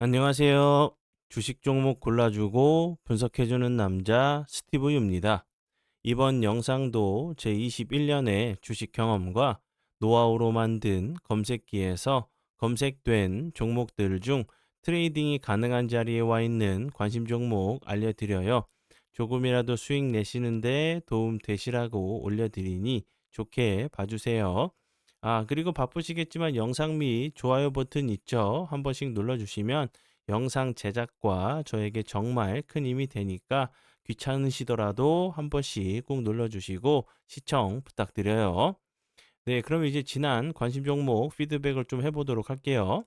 안녕하세요. 주식 종목 골라주고 분석해주는 남자 스티브 유입니다. 이번 영상도 제21년의 주식 경험과 노하우로 만든 검색기에서 검색된 종목들 중 트레이딩이 가능한 자리에 와 있는 관심 종목 알려드려요. 조금이라도 수익 내시는데 도움 되시라고 올려드리니 좋게 봐주세요. 그리고 바쁘시겠지만 영상 및 좋아요 버튼 있죠? 한 번씩 눌러주시면 영상 제작과 저에게 정말 큰 힘이 되니까 귀찮으시더라도 한 번씩 꼭 눌러주시고 시청 부탁드려요. 네, 그럼 이제 지난 관심 종목 피드백을 좀 해보도록 할게요.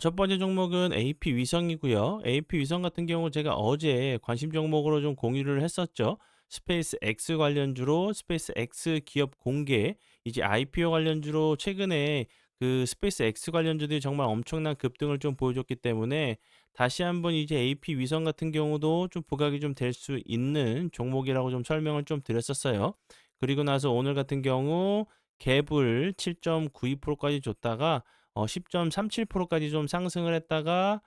첫 번째 종목은 AP 위성이고요. AP 위성 같은 경우 제가 어제 관심 종목으로 좀 공유를 했었죠. 스페이스 X 관련주로 스페이스 X 기업 공개, 이제 IPO 관련주로 최근에 그 스페이스 X 관련주들이 정말 엄청난 급등을 좀 보여줬기 때문에 다시 한번 이제 AP 위성 같은 경우도 좀 부각이 좀 될 수 있는 종목이라고 좀 설명을 좀 드렸었어요. 그리고 나서 오늘 같은 경우 갭을 7.92%까지 줬다가 10.37%까지 좀 상승을 했다가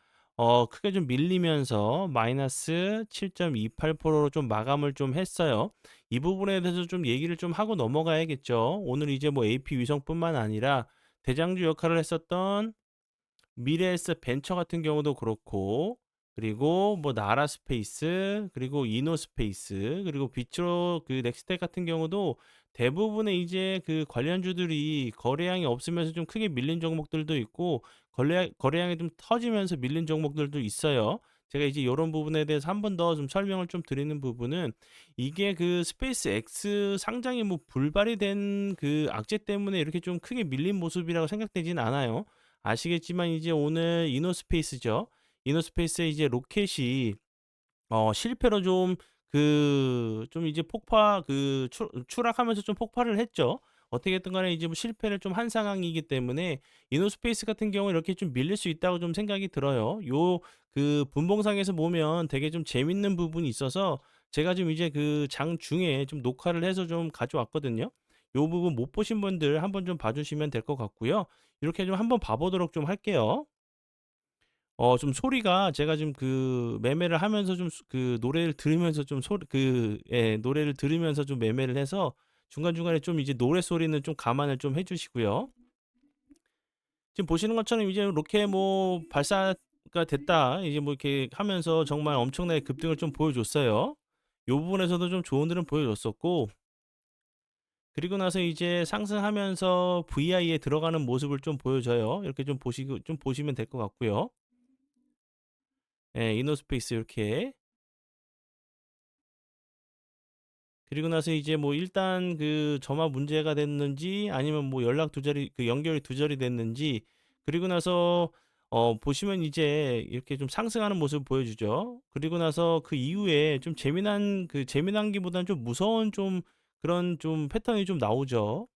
크게 좀 밀리면서 마이너스 7.28%로 좀 마감을 좀 했어요. 이 부분에 대해서 좀 얘기를 좀 하고 넘어가야겠죠. 오늘 이제 뭐 AP 위성뿐만 아니라 대장주 역할을 했었던 미래에셋 벤처 같은 경우도 그렇고, 그리고 뭐 나라스페이스, 그리고 이노스페이스, 그리고 비트로 그 넥스텍 같은 경우도 대부분의 이제 그 관련주들이 거래량이 없으면서 좀 크게 밀린 종목들도 있고, 거래량이 좀 터지면서 밀린 종목들도 있어요. 제가 이제 이런 부분에 대해서 한 번 더 좀 설명을 좀 드리는 부분은, 이게 그 스페이스 X 상장이 뭐 불발이 된 그 악재 때문에 이렇게 좀 크게 밀린 모습이라고 생각되진 않아요. 아시겠지만 이제 오늘 이노스페이스죠. 이노스페이스의 이제 로켓이 실패로 좀 이제 추락하면서 좀 폭발을 했죠. 어떻게 됐든 간에 이제 뭐 실패를 좀 한 상황이기 때문에 이노스페이스 같은 경우는 이렇게 좀 밀릴 수 있다고 좀 생각이 들어요. 그 분봉상에서 보면 되게 좀 재밌는 부분이 있어서 제가 좀 이제 그 장중에 좀 녹화를 해서 좀 가져왔거든요. 요 부분 못 보신 분들 한번 좀 봐주시면 될 것 같고요. 이렇게 좀 한번 봐보도록 좀 할게요. 좀 소리가 제가 좀 그 매매를 하면서 좀 그 노래를 들으면서 좀 노래를 들으면서 좀 매매를 해서 중간중간에 좀 이제 노래 소리는 좀 감안을 좀 해 주시고요. 지금 보시는 것처럼 이제 로켓 뭐 발사가 됐다. 이제 뭐 이렇게 하면서 정말 엄청나게 급등을 좀 보여줬어요. 요 부분에서도 좀 좋은 흐름 보여줬었고, 그리고 나서 이제 상승하면서 VI에 들어가는 모습을 좀 보여줘요. 이렇게 좀 보시면 될 것 같고요. 예, 이노스페이스 이렇게. 그리고 나서 이제 뭐 일단 그 점화 문제가 됐는지 아니면 뭐 연락 두절이 그 연결이 두절이 됐는지, 그리고 나서 보시면 이제 이렇게 좀 상승하는 모습을 보여주죠. 그리고 나서 그 이후에 좀 재미난기보다는 좀 무서운 좀 그런 좀 패턴이 좀 나오죠.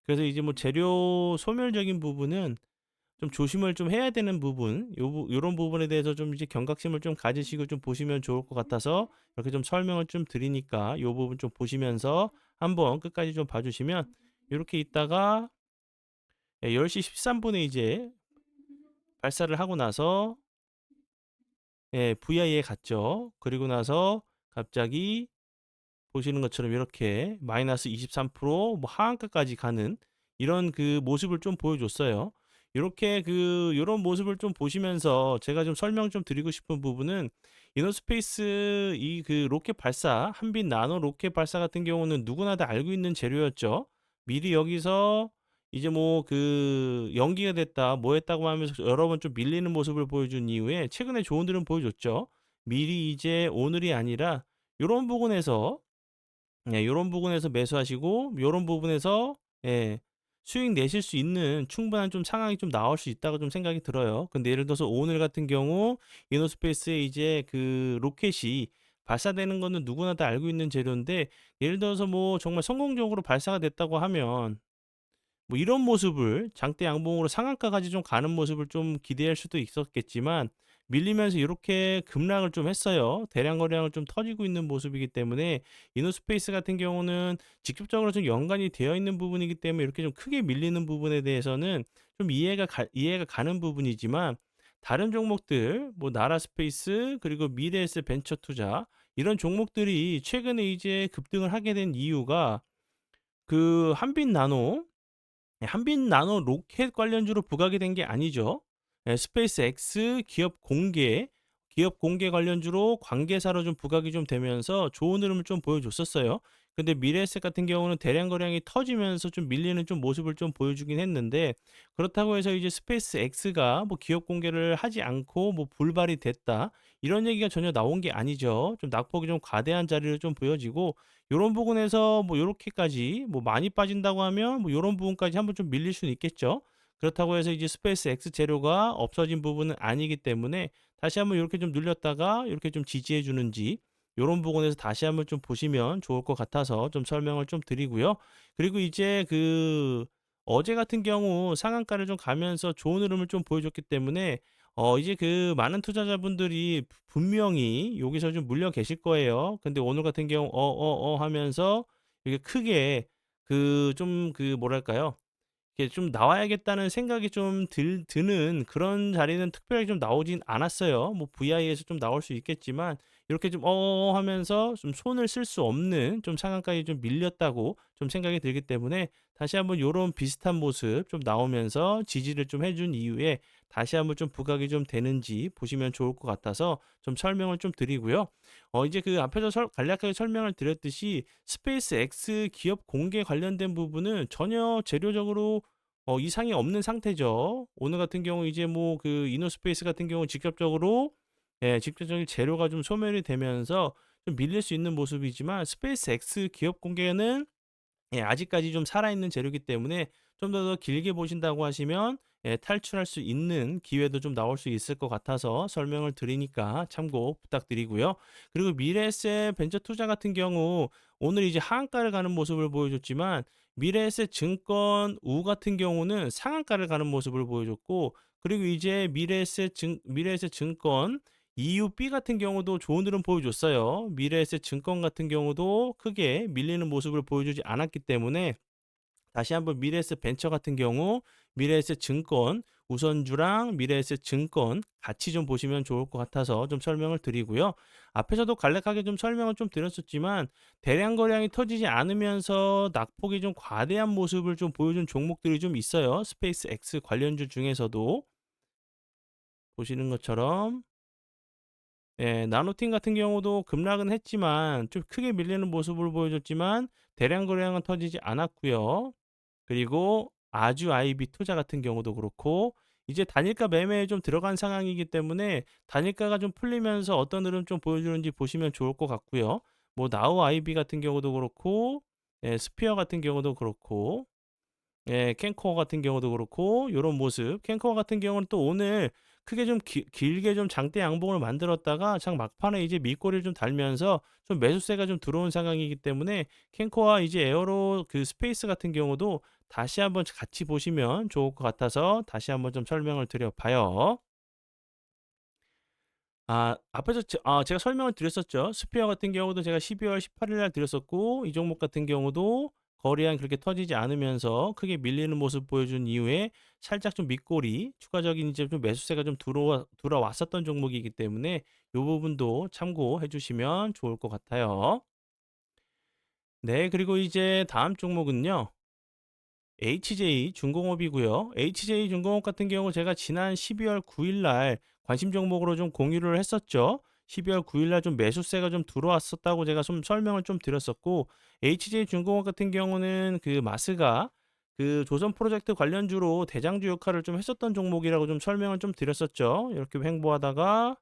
그래서 이제 뭐 재료 소멸적인 부분은 좀 조심을 좀 해야 되는 부분, 요런 부분에 대해서 좀 이제 경각심을 좀 가지시고 좀 보시면 좋을 것 같아서 이렇게 좀 설명을 좀 드리니까 요 부분 좀 보시면서 한번 끝까지 좀 봐주시면, 이렇게 있다가 10시 13분에 이제 발사를 하고 나서 VI에 갔죠. 그리고 나서 갑자기 보시는 것처럼 이렇게 마이너스 23%뭐 하한가까지 가는 이런 그 모습을 좀 보여줬어요. 이렇게 이런 모습을 좀 보시면서 제가 좀 설명 좀 드리고 싶은 부분은, 이노스페이스 이 그 로켓 발사, 한빛 나노 로켓 발사 같은 경우는 누구나 다 알고 있는 재료였죠. 미리 여기서 이제 뭐 그 연기가 됐다, 뭐 했다고 하면서 여러 번 좀 밀리는 모습을 보여준 이후에 최근에 좋은 들은 보여줬죠. 미리 이제 오늘이 아니라 요런 부분에서, 요런 부분에서 매수하시고 요런 부분에서 예 수익 내실 수 있는 충분한 좀 상황이 좀 나올 수 있다고 좀 생각이 들어요. 근데 예를 들어서 오늘 같은 경우 이노스페이스에 이제 그 로켓이 발사되는 거는 누구나 다 알고 있는 재료인데, 예를 들어서 뭐 정말 성공적으로 발사가 됐다고 하면 뭐 이런 모습을 장대 양봉으로 상한가까지 좀 가는 모습을 좀 기대할 수도 있었겠지만, 밀리면서 이렇게 급락을 좀 했어요. 대량 거래량을 좀 터지고 있는 모습이기 때문에 이노스페이스 같은 경우는 직접적으로 좀 연관이 되어 있는 부분이기 때문에 이렇게 좀 크게 밀리는 부분에 대해서는 좀 이해가 가는 부분이지만, 다른 종목들 뭐 나라스페이스 그리고 미래에셋 벤처 투자 이런 종목들이 최근에 이제 급등을 하게 된 이유가 그 한빛 나노 로켓 관련주로 부각이 된 게 아니죠. 스페이스 X 기업 공개 관련주로 관계사로 좀 부각이 좀 되면서 좋은 흐름을 좀 보여줬었어요. 근데 미래에셋 같은 경우는 대량 거래량이 터지면서 좀 밀리는 좀 모습을 좀 보여주긴 했는데, 그렇다고 해서 이제 스페이스 X가 뭐 기업 공개를 하지 않고 뭐 불발이 됐다, 이런 얘기가 전혀 나온 게 아니죠. 좀 낙폭이 좀 과대한 자리를 좀 보여지고, 요런 부분에서 뭐 요렇게까지 뭐 많이 빠진다고 하면 뭐 요런 부분까지 한번 좀 밀릴 수는 있겠죠. 그렇다고 해서 이제 스페이스 X 재료가 없어진 부분은 아니기 때문에 다시 한번 요렇게 좀 눌렸다가 요렇게 좀 지지해 주는지, 요런 부분에서 다시 한번 좀 보시면 좋을 것 같아서 좀 설명을 좀 드리고요. 그리고 이제 어제 같은 경우 상한가를 좀 가면서 좋은 흐름을 좀 보여줬기 때문에 이제 많은 투자자분들이 분명히 여기서 좀 물려 계실 거예요. 근데 오늘 같은 경우 하면서 이게 크게 뭐랄까요? 이게 좀 나와야겠다는 생각이 좀 드는 그런 자리는 특별하게 좀 나오진 않았어요. 뭐 VI에서 좀 나올 수 있겠지만 이렇게 좀 하면서 좀 손을 쓸 수 없는 좀 상한가에 좀 밀렸다고 좀 생각이 들기 때문에, 다시 한번 요런 비슷한 모습 좀 나오면서 지지를 좀 해준 이후에 다시 한번 좀 부각이 좀 되는지 보시면 좋을 것 같아서 좀 설명을 좀 드리고요. 이제 앞에서 간략하게 설명을 드렸듯이 스페이스 X 기업 공개 관련된 부분은 전혀 재료적으로 이상이 없는 상태죠. 오늘 같은 경우 이제 뭐 이노스페이스 같은 경우 직접적인 재료가 좀 소멸이 되면서 좀 밀릴 수 있는 모습이지만, 스페이스 X 기업 공개는 아직까지 좀 살아있는 재료이기 때문에 좀 더 길게 보신다고 하시면 탈출할 수 있는 기회도 좀 나올 수 있을 것 같아서 설명을 드리니까 참고 부탁드리고요. 그리고 미래에셋 벤처 투자 같은 경우 오늘 이제 하한가를 가는 모습을 보여줬지만, 미래에셋 증권 우 같은 경우는 상한가를 가는 모습을 보여줬고, 그리고 이제 미래에셋 증권 EUB 같은 경우도 좋은 흐름 보여줬어요. 미래에셋 증권 같은 경우도 크게 밀리는 모습을 보여주지 않았기 때문에, 다시 한번 미래에셋 벤처 같은 경우 미래에셋 증권 우선주랑 미래에셋 증권 같이 좀 보시면 좋을 것 같아서 좀 설명을 드리고요. 앞에서도 간략하게 좀 설명을 좀 드렸었지만, 대량 거래량이 터지지 않으면서 낙폭이 좀 과대한 모습을 좀 보여준 종목들이 좀 있어요. 스페이스 X 관련주 중에서도 보시는 것처럼 나노팀 같은 경우도 급락은 했지만 좀 크게 밀리는 모습을 보여줬지만 대량 거래량은 터지지 않았고요. 그리고 아주 아이비 투자 같은 경우도 그렇고, 이제 단일가 매매에 좀 들어간 상황이기 때문에 단일가가 좀 풀리면서 어떤 흐름 좀 보여주는지 보시면 좋을 것 같고요. 뭐 나우 아이비 같은 경우도 그렇고, 스피어 같은 경우도 그렇고, 캔코어 같은 경우도 그렇고 요런 모습. 캔코어 같은 경우는 또 오늘 크게 좀 길게 좀 장대 양봉을 만들었다가 장 막판에 이제 밑꼬리를 좀 달면서 좀 매수세가 좀 들어온 상황이기 때문에, 캔코어와 이제 에어로 스페이스 같은 경우도 다시 한번 같이 보시면 좋을 것 같아서 다시 한번 좀 설명을 드려 봐요. 앞에서 제가 설명을 드렸었죠. 스페어 같은 경우도 제가 12월 18일 날 드렸었고, 이 종목 같은 경우도 거래량 그렇게 터지지 않으면서 크게 밀리는 모습 보여준 이후에 살짝 좀 밑꼬리, 추가적인 이제 좀 매수세가 좀 들어왔었던 종목이기 때문에 요 부분도 참고해 주시면 좋을 것 같아요. 네, 그리고 이제 다음 종목은요. HJ 중공업이고요. HJ 중공업 같은 경우 제가 지난 12월 9일 날 관심 종목으로 좀 공유를 했었죠. 12월 9일 날 좀 매수세가 좀 들어왔었다고 제가 좀 설명을 좀 드렸었고, HJ 중공업 같은 경우는 마스가 조선 프로젝트 관련주로 대장주 역할을 좀 했었던 종목이라고 좀 설명을 좀 드렸었죠. 이렇게 횡보하다가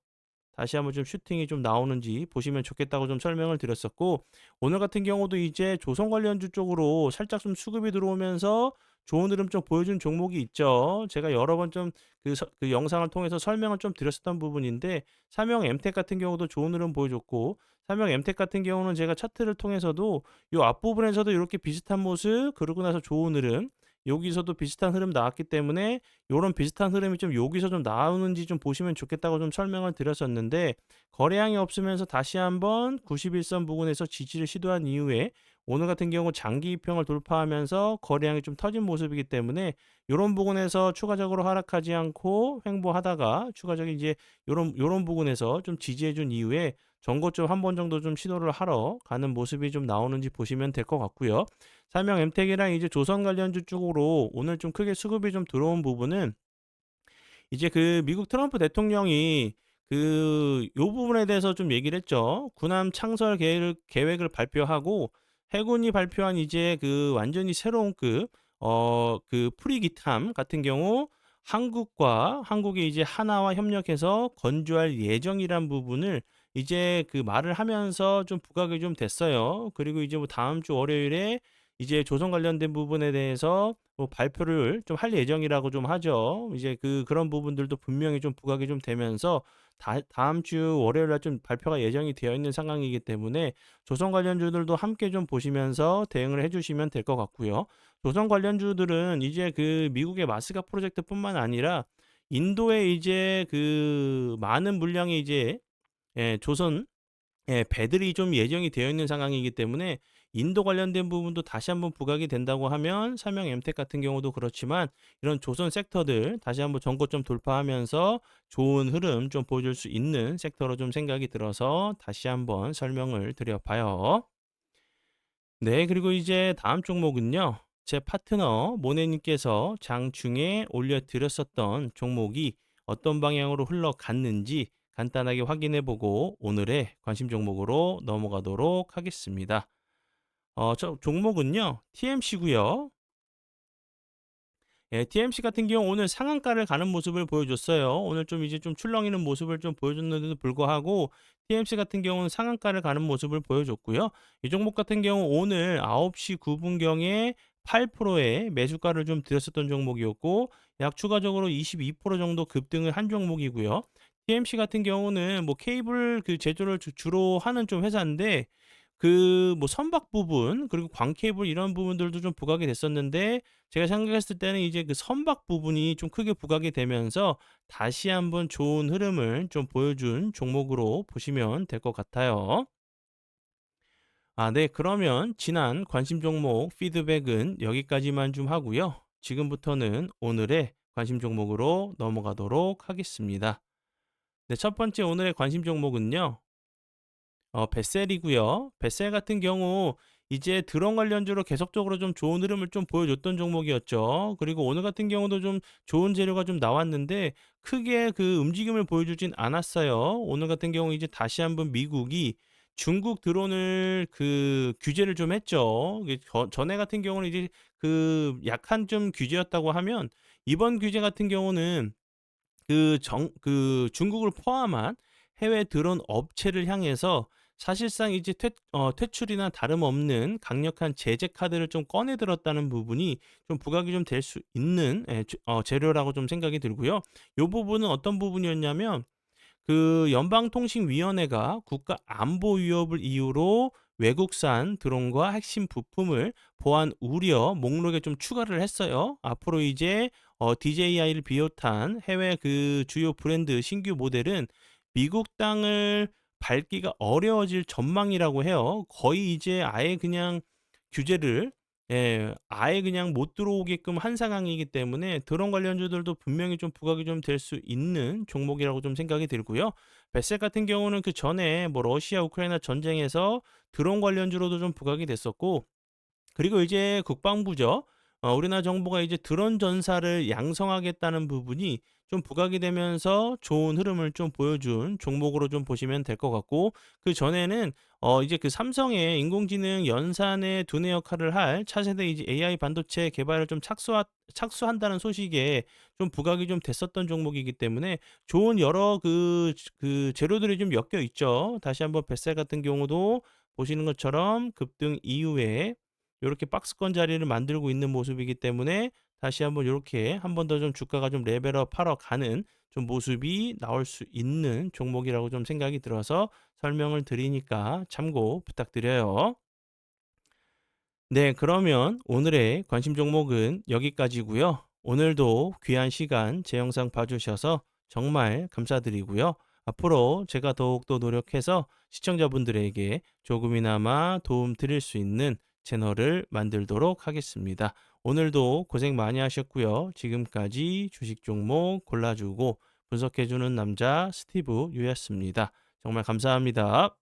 다시 한번 좀 슈팅이 좀 나오는지 보시면 좋겠다고 좀 설명을 드렸었고, 오늘 같은 경우도 이제 조선 관련주 쪽으로 살짝 좀 수급이 들어오면서 좋은 흐름 좀 보여준 종목이 있죠. 제가 여러 번 좀 영상을 통해서 설명을 좀 드렸었던 부분인데, 삼형 엠텍 같은 경우도 좋은 흐름 보여줬고, 삼형 엠텍 같은 경우는 제가 차트를 통해서도 요 앞부분에서도 이렇게 비슷한 모습, 그러고 나서 좋은 흐름, 여기서도 비슷한 흐름 나왔기 때문에 요런 비슷한 흐름이 좀 여기서 좀 나오는지 좀 보시면 좋겠다고 좀 설명을 드렸었는데, 거래량이 없으면서 다시 한번 91선 부근에서 지지를 시도한 이후에 오늘 같은 경우 장기 이평을 돌파하면서 거래량이 좀 터진 모습이기 때문에 요런 부분에서 추가적으로 하락하지 않고 횡보하다가 추가적인 이제 요런 부분에서 좀 지지해 준 이후에 전고점 한 번 정도 좀 시도를 하러 가는 모습이 좀 나오는지 보시면 될 것 같고요. 삼성 엠텍이랑 이제 조선 관련주 쪽으로 오늘 좀 크게 수급이 좀 들어온 부분은 이제 그 미국 트럼프 대통령이 요 부분에 대해서 좀 얘기를 했죠. 군함 창설 계획을 발표하고 해군이 발표한 이제 그 완전히 새로운 그 프리기함 같은 경우 한국이 이제 하나와 협력해서 건조할 예정이란 부분을 이제 그 말을 하면서 좀 부각이 좀 됐어요. 그리고 이제 뭐 다음 주 월요일에 이제 조선 관련된 부분에 대해서 뭐 발표를 좀 할 예정이라고 좀 하죠. 이제 그런 부분들도 분명히 좀 부각이 좀 되면서 다음 주 월요일 날 좀 발표가 예정이 되어 있는 상황이기 때문에 조선 관련주들도 함께 좀 보시면서 대응을 해 주시면 될 것 같고요. 조선 관련주들은 이제 그 미국의 마스가 프로젝트뿐만 아니라 인도에 이제 그 많은 물량의 이제 조선 배들이 좀 예정이 되어 있는 상황이기 때문에 인도 관련된 부분도 다시 한번 부각이 된다고 하면 삼형 엠텍 같은 경우도 그렇지만 이런 조선 섹터들 다시 한번 전고점 돌파하면서 좋은 흐름 좀 보여줄 수 있는 섹터로 좀 생각이 들어서 다시 한번 설명을 드려봐요. 네, 그리고 이제 다음 종목은요. 제 파트너 모네님께서 장중에 올려드렸었던 종목이 어떤 방향으로 흘러갔는지 간단하게 확인해 보고 오늘의 관심 종목으로 넘어가도록 하겠습니다. 저 종목은요. TMC고요. 예, TMC 같은 경우 오늘 상한가를 가는 모습을 보여줬어요. 오늘 좀 이제 좀 출렁이는 모습을 좀 보여줬는데도 불구하고 TMC 같은 경우는 상한가를 가는 모습을 보여줬고요. 이 종목 같은 경우 오늘 9시 9분경에 8%의 매수가를 좀 드렸었던 종목이었고 약 추가적으로 22% 정도 급등을 한 종목이고요. TMC 같은 경우는 뭐 케이블 그 제조를 주로 하는 좀 회사인데 그 뭐 선박 부분 그리고 광 케이블 이런 부분들도 좀 부각이 됐었는데 제가 생각했을 때는 이제 그 선박 부분이 좀 크게 부각이 되면서 다시 한번 좋은 흐름을 좀 보여준 종목으로 보시면 될 것 같아요. 아, 네. 그러면 지난 관심 종목 피드백은 여기까지만 좀 하고요. 지금부터는 오늘의 관심 종목으로 넘어가도록 하겠습니다. 네, 첫 번째 오늘의 관심 종목은요. 벳셀이고요. 벳셀 같은 경우 이제 드론 관련주로 계속적으로 좀 좋은 흐름을 좀 보여줬던 종목이었죠. 그리고 오늘 같은 경우도 좀 좋은 재료가 좀 나왔는데 크게 그 움직임을 보여주진 않았어요. 오늘 같은 경우 이제 다시 한번 미국이 중국 드론을 그 규제를 좀 했죠. 전에 같은 경우는 이제 그 약한 좀 규제였다고 하면 이번 규제 같은 경우는 중국을 포함한 해외 드론 업체를 향해서 사실상 이제 퇴출이나 다름없는 강력한 제재 카드를 좀 꺼내 들었다는 부분이 좀 부각이 좀 될 수 있는 재료라고 좀 생각이 들고요. 요 부분은 어떤 부분이었냐면 그 연방통신위원회가 국가 안보 위협을 이유로 외국산 드론과 핵심 부품을 보안 우려 목록에 좀 추가를 했어요. 앞으로 이제 DJI를 비롯한 해외 그 주요 브랜드 신규 모델은 미국 땅을 밟기가 어려워질 전망이라고 해요. 거의 이제 아예 그냥 규제를 아예 그냥 못 들어오게끔 한 상황이기 때문에 드론 관련주들도 분명히 좀 부각이 좀 될 수 있는 종목이라고 좀 생각이 들고요. 베셀 같은 경우는 그전에 뭐 러시아 우크라이나 전쟁에서 드론 관련주로도 좀 부각이 됐었고 그리고 이제 국방부죠. 우리나라 정부가 이제 드론 전사를 양성하겠다는 부분이 좀 부각이 되면서 좋은 흐름을 좀 보여준 종목으로 좀 보시면 될 것 같고 그전에는 이제 그 삼성의 인공지능 연산의 두뇌 역할을 할 차세대 이제 AI 반도체 개발을 좀 착수한다는 소식에 좀 부각이 좀 됐었던 종목이기 때문에 좋은 여러 그 재료들이 좀 엮여 있죠. 다시 한번 뱃살 같은 경우도 보시는 것처럼 급등 이후에 요렇게 박스권 자리를 만들고 있는 모습이기 때문에 다시 한번 요렇게 한 번 더 좀 주가가 좀 레벨업 하러 가는 좀 모습이 나올 수 있는 종목이라고 좀 생각이 들어서 설명을 드리니까 참고 부탁드려요. 네, 그러면 오늘의 관심 종목은 여기까지고요. 오늘도 귀한 시간 제 영상 봐주셔서 정말 감사드리고요. 앞으로 제가 더욱더 노력해서 시청자분들에게 조금이나마 도움 드릴 수 있는 채널을 만들도록 하겠습니다. 오늘도 고생 많이 하셨고요. 지금까지 주식 종목 골라주고 분석해주는 남자 스티브 유였습니다. 정말 감사합니다.